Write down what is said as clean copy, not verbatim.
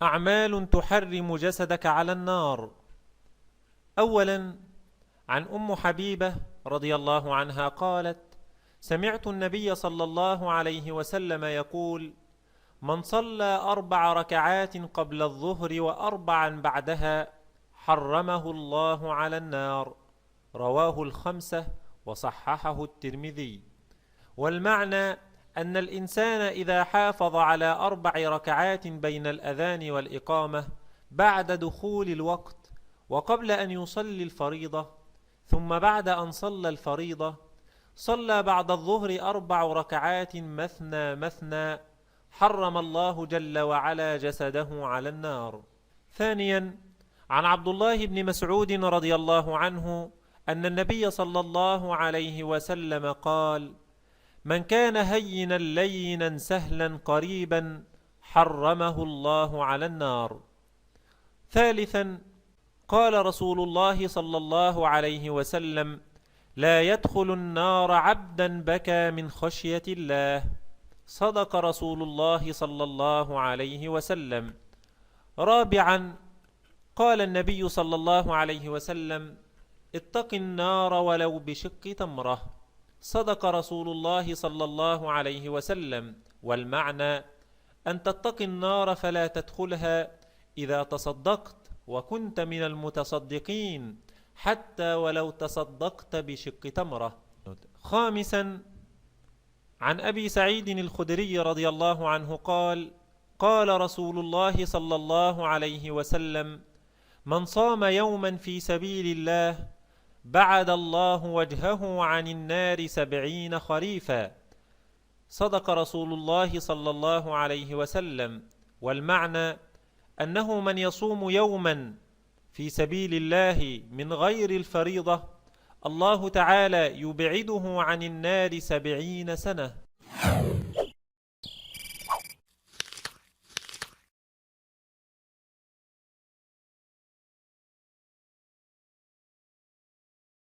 أعمال تحرم جسدك على النار. أولا، عن أم حبيبة رضي الله عنها قالت: سمعت النبي صلى الله عليه وسلم يقول: من صلى 4 ركعات قبل الظهر و4 بعدها حرمه الله على النار. رواه الخمسة وصححه الترمذي. والمعنى أن الإنسان إذا حافظ على 4 ركعات بين الأذان والإقامة بعد دخول الوقت وقبل أن يصلي الفريضة، ثم بعد أن صلى الفريضة صلى بعد الظهر 4 ركعات مثنى مثنى، حرم الله جل وعلا جسده على النار. ثانيا، عن عبد الله بن مسعود رضي الله عنه أن النبي صلى الله عليه وسلم قال: من كان هينا لينا سهلا قريبا حرمه الله على النار. ثالثا، قال رسول الله صلى الله عليه وسلم: لا يدخل النار عبدا بكى من خشية الله. صدق رسول الله صلى الله عليه وسلم. رابعا، قال النبي صلى الله عليه وسلم: اتق النار ولو بشق تمرة. صدق رسول الله صلى الله عليه وسلم. والمعنى أن تتقي النار فلا تدخلها إذا تصدقت وكنت من المتصدقين، حتى ولو تصدقت بشق تمرة. خامسا، عن أبي سعيد الخدري رضي الله عنه قال: قال رسول الله صلى الله عليه وسلم: من صام يوما في سبيل الله بعد الله وجهه عن النار 70 خريفا. صدق رسول الله صلى الله عليه وسلم. والمعنى أنه من يصوم يوما في سبيل الله من غير الفريضة الله تعالى يبعده عن النار 70 سنة.